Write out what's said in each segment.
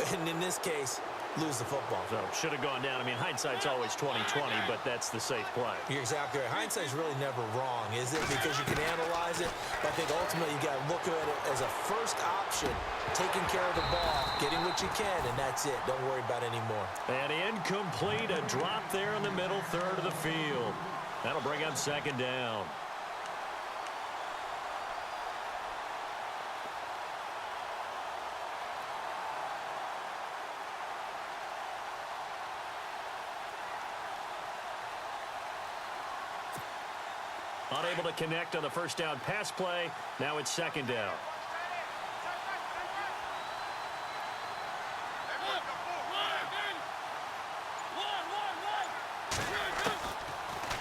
And in this case, lose the football. So should have gone down. I mean, hindsight's always 20/20, but that's the safe play. You're exactly right. Hindsight's really never wrong, is it? Because you can analyze it. But I think ultimately you got to look at it as a first option, taking care of the ball, getting what you can, and that's it. Don't worry about it anymore. And incomplete, a drop there in the middle third of the field. That'll bring up second down. Unable to connect on the first down pass play. Now it's second down.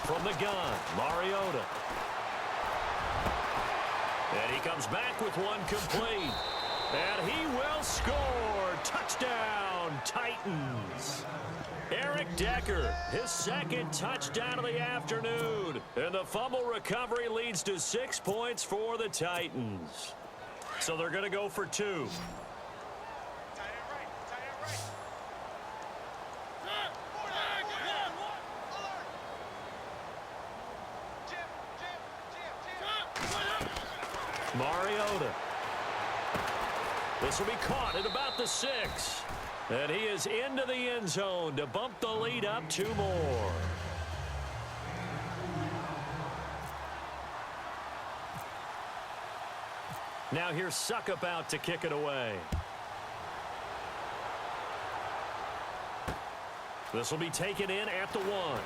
From the gun, Mariota. And he comes back with one complete. And he will score. Touchdown, Titans. Eric Decker, his second touchdown of the afternoon. And the fumble recovery leads to 6 points for the Titans. So they're going to go for 2. Mariota. This will be caught at about the 6. And he is into the end zone to bump the lead up 2 more. Now here's Suckup out to kick it away. This will be taken in at the 1.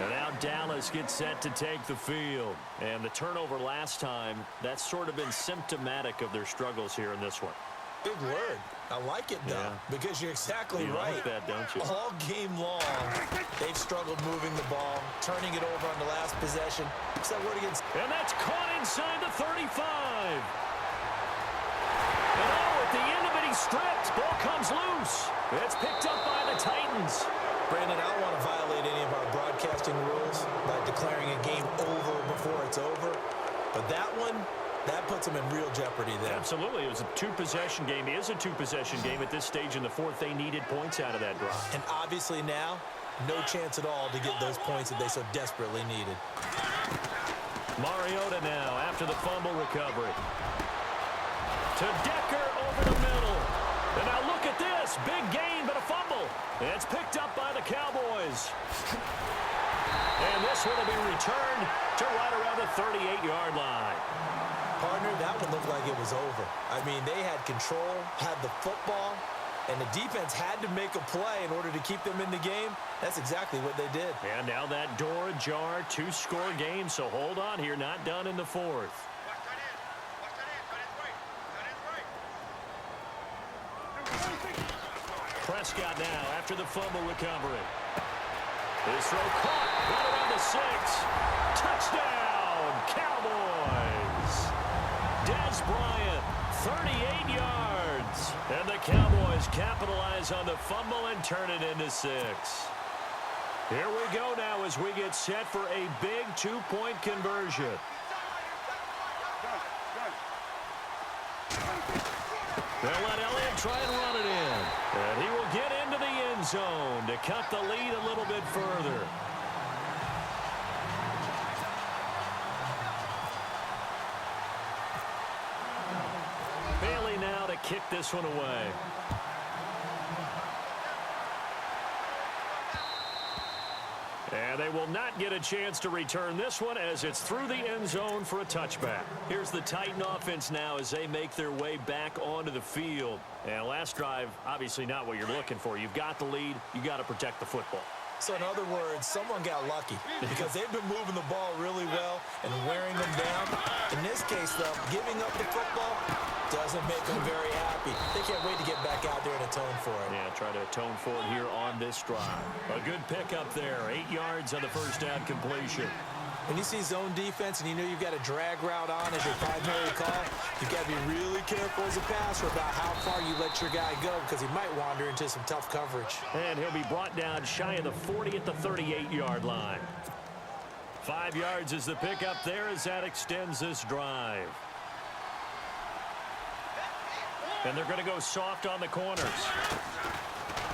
And now Dallas gets set to take the field. And the turnover last time, that's sort of been symptomatic of their struggles here in this one. Big word. I like it, though, because you're exactly right. You like that, don't you? All game long, they've struggled moving the ball, turning it over on the last possession. What's that word against? And that's caught inside the 35. And at the end of it, he's stripped. Ball comes loose. It's picked up by the Titans. Brandon, I don't want to violate any of our broadcasting rules by declaring a game over before it's over. But that one, that puts them in real jeopardy there. Absolutely. It was a 2-possession game. It is a 2-possession game at this stage in the 4th. They needed points out of that drive. And obviously now, no chance at all to get those points that they so desperately needed. Mariota now after the fumble recovery. To Decker over the middle. And now look at this. Big gain, but a fumble. It's picked up by the Cowboys. And this one will be returned to right around the 38-yard line. Partner, that one looked like it was over. I mean, they had control, had the football, and the defense had to make a play in order to keep them in the game. That's exactly what they did. And now that door ajar, 2-score game. So hold on here, not done in the 4th. Prescott now after the fumble recovery. His throw caught right around the 6. Touchdown, Cowboys. Dez Bryant, 38 yards. And the Cowboys capitalize on the fumble and turn it into 6. Here we go now as we get set for a big 2-point conversion. They'll let Elliott try and run it in. And he will get into the end zone to cut the lead a little bit further. Bailey now to kick this one away. And they will not get a chance to return this one as it's through the end zone for a touchback. Here's the Titan offense now as they make their way back onto the field. And last drive, obviously not what you're looking for. You've got the lead. You got to protect the football. So in other words, someone got lucky because they've been moving the ball really well and wearing them down. In this case, though, giving up the football doesn't make them very happy. They can't wait to get back out there and atone for it. Yeah, try to atone for it here on this drive. A good pickup there. 8 yards on the first down completion. When you see zone defense and you know you've got a drag route on as your primary call, you've got to be really careful as a passer about how far you let your guy go because he might wander into some tough coverage. And he'll be brought down shy of the 40 at the 38-yard line. 5 yards is the pickup there as that extends this drive. And they're going to go soft on the corners.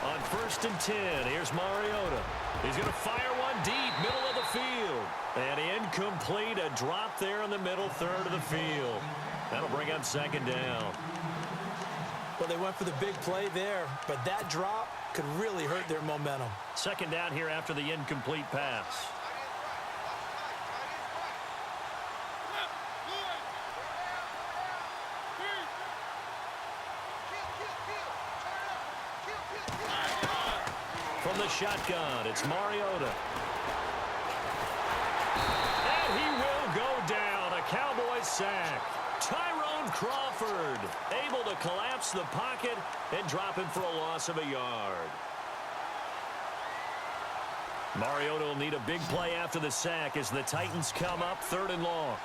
On 1st and 10, here's Mariota. He's going to fire one deep, middle of the field. And incomplete, a drop there in the middle third of the field. That'll bring up 2nd down. Well, they went for the big play there, but that drop could really hurt their momentum. 2nd down here after the incomplete pass. From the shotgun, it's Mariota. And he will go down. A Cowboys sack. Tyrone Crawford able to collapse the pocket and drop him for a loss of a yard. Mariota will need a big play after the sack as the Titans come up 3rd and long.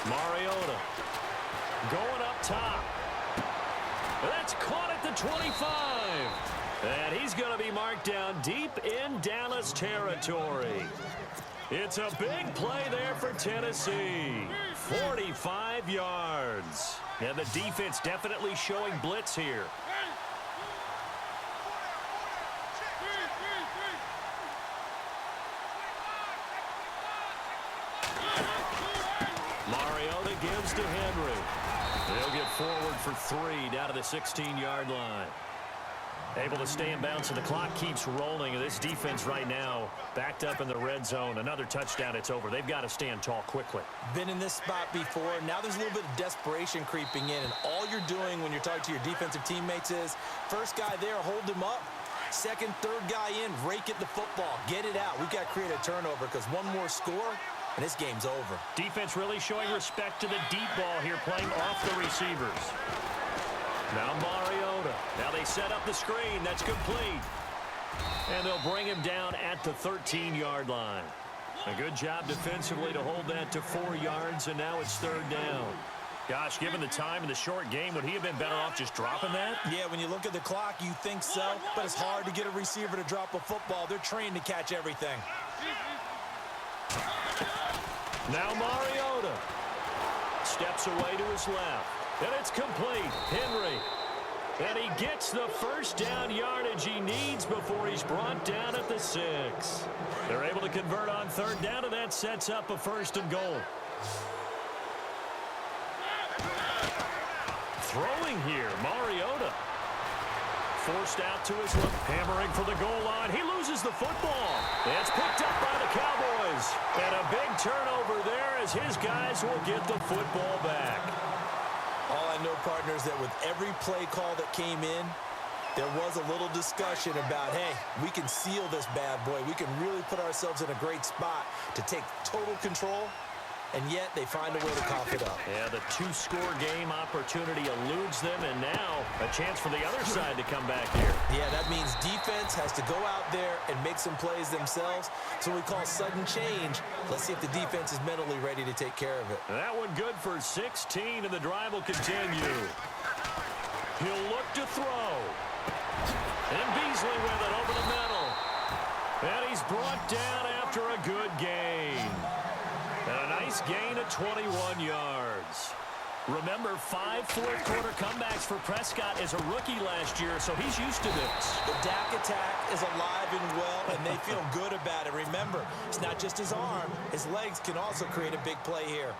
Mariota going up top. That's caught at the 25. And he's going to be marked down deep in Dallas territory. It's a big play there for Tennessee. 45 yards. And the defense definitely showing blitz here. Mariota gives to Henry. They'll get forward for 3 down to the 16-yard line. Able to stay in bounds, and the clock keeps rolling. This defense right now backed up in the red zone. Another touchdown, it's over. They've got to stand tall quickly. Been in this spot before. Now there's a little bit of desperation creeping in, and all you're doing when you're talking to your defensive teammates is first guy there, hold him up. Second, third guy in, rake at the football. Get it out. We've got to create a turnover because one more score, and this game's over. Defense really showing respect to the deep ball here, playing off the receivers. Now Mariota. Now they set up the screen. That's complete. And they'll bring him down at the 13-yard line. A good job defensively to hold that to 4 yards, and now it's 3rd down. Gosh, given the time in the short game, would he have been better off just dropping that? Yeah, when you look at the clock, you think so, but it's hard to get a receiver to drop a football. They're trained to catch everything. Now Mariota steps away to his left. And it's complete. Henry. And he gets the first down yardage he needs before he's brought down at the 6. They're able to convert on 3rd down, and that sets up a 1st and goal. Throwing here, Mariota. Forced out to his left, hammering for the goal line. He loses the football. It's picked up by the Cowboys. And a big turnover there as his guys will get the football back. All I know, partners, that with every play call that came in, there was a little discussion about, hey, we can seal this bad boy. We can really put ourselves in a great spot to take total control, and yet they find a way to cough it up. Yeah, the 2-score game opportunity eludes them, and now a chance for the other side to come back here. Yeah, that means defense has to go out there and make some plays themselves. So we call sudden change. Let's see if the defense is mentally ready to take care of it. That one good for 16, and the drive will continue. He'll look to throw. And Beasley with it over the middle. And he's brought down after a good gain. And a nice gain of 21 yards. Remember, 5 fourth-quarter comebacks for Prescott as a rookie last year, so he's used to this. The Dak attack is alive and well, and they feel good about it. Remember, it's not just his arm. His legs can also create a big play here.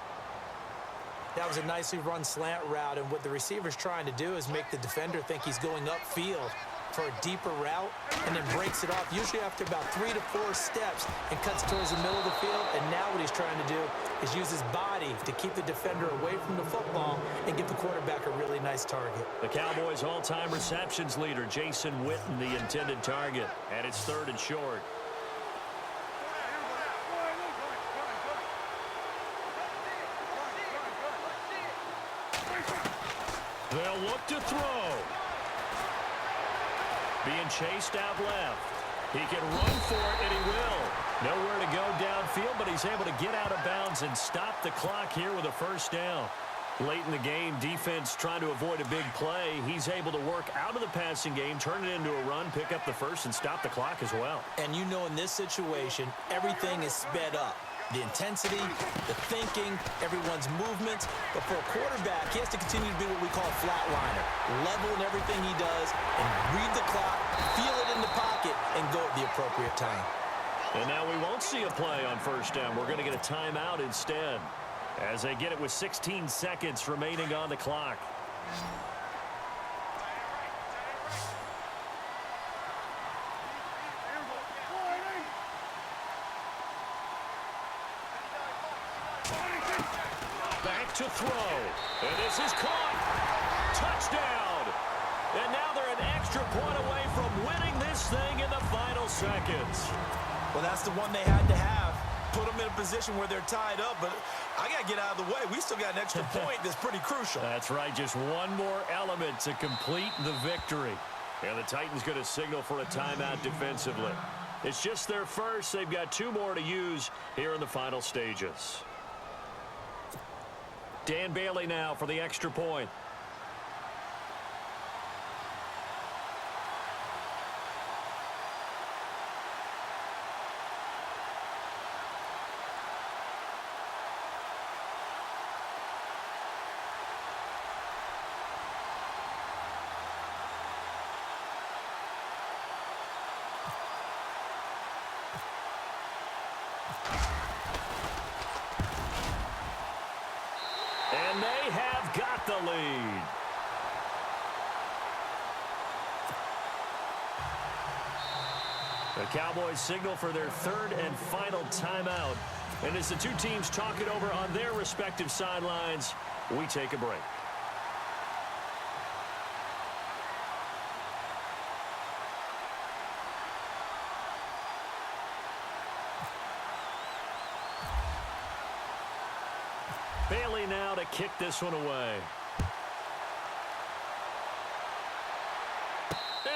That was a nicely run slant route, and what the receiver's trying to do is make the defender think he's going upfield for a deeper route, and then breaks it off, usually after about 3 to 4 steps, and cuts towards the middle of the field. And now what he's trying to do is use his body to keep the defender away from the football and give the quarterback a really nice target. The Cowboys' all-time receptions leader, Jason Witten, the intended target, and it's 3rd and short. They'll look to throw. Being chased out left. He can run for it, and he will. Nowhere to go downfield, but he's able to get out of bounds and stop the clock here with a 1st down. Late in the game, defense trying to avoid a big play. He's able to work out of the passing game, turn it into a run, pick up the first, and stop the clock as well. And you know in this situation, everything is sped up. The intensity, the thinking, everyone's movements. But for a quarterback, he has to continue to be what we call a flatliner. Level in everything he does and read the clock, feel it in the pocket, and go at the appropriate time. And now we won't see a play on first down. We're going to get a timeout instead, as they get it with 16 seconds remaining on the clock. Back to throw. And this is caught. Touchdown. And now they're an extra point away from winning this thing in the final seconds. Well, that's the one they had to have. Put them in a position where they're tied up, but I got to get out of the way. We still got an extra point that's pretty crucial. That's right, just one more element to complete the victory. And the Titans going to signal for a timeout defensively. It's just their first. They've got 2 more to use here in the final stages. Dan Bailey now for the extra point. And they have got the lead. The Cowboys signal for their 3rd and final timeout. And as the 2 teams talk it over on their respective sidelines, we take a break. Bailey now to kick this one away.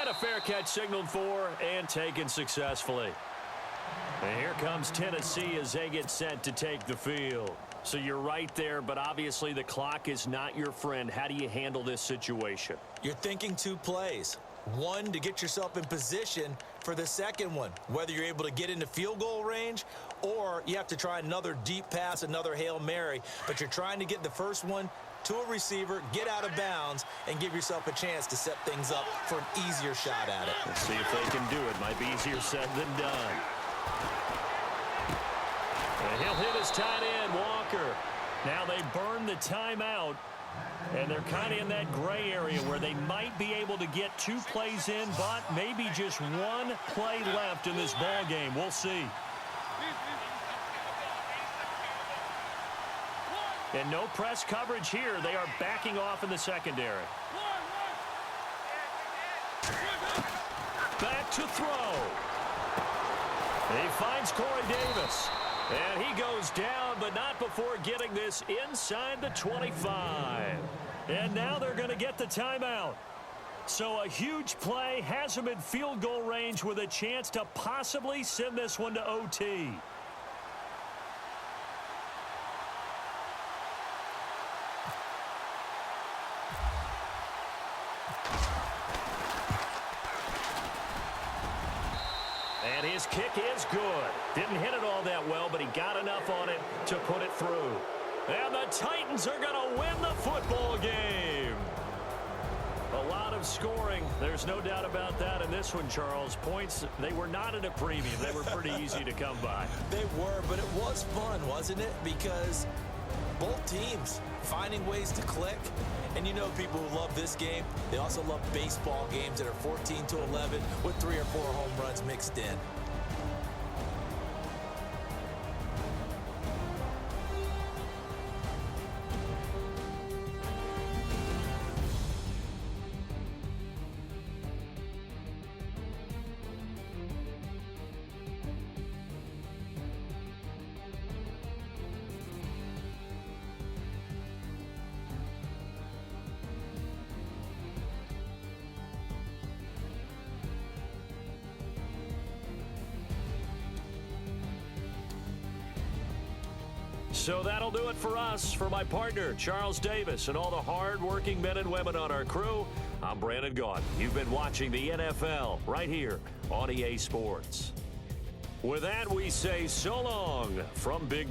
And a fair catch signaled for and taken successfully. And here comes Tennessee as they get set to take the field. So you're right there, but obviously the clock is not your friend. How do you handle this situation? You're thinking 2 plays. One, to get yourself in position for the second one, whether you're able to get into field goal range or you have to try another deep pass, another Hail Mary. But you're trying to get the first one to a receiver, get out of bounds, and give yourself a chance to set things up for an easier shot at it. Let's see if they can do it. Might be easier said than done. And he'll hit his tight end, Walker. Now they burn the timeout. And they're kind of in that gray area where they might be able to get 2 plays in, but maybe just 1 play left in this ball game. We'll see. And no press coverage here. They are backing off in the secondary. Back to throw. He finds Corey Davis. And he goes down, but not before getting this inside the 25. And now they're going to get the timeout. So a huge play has him in field goal range with a chance to possibly send this one to OT. And his kick is good. Didn't hit it all that well, but he got enough on it to put it through. And the Titans are going to win the football game. A lot of scoring. There's no doubt about that in this one, Charles. Points, they were not at a premium. They were pretty easy to come by. They were, but it was fun, wasn't it? Because both teams finding ways to click. And you know people who love this game, they also love baseball games that are 14-11 with 3 or 4 home runs mixed in. So that'll do it for us. For my partner, Charles Davis, and all the hard-working men and women on our crew, I'm Brandon Gaudin. You've been watching the NFL right here on EA Sports. With that, we say so long from Big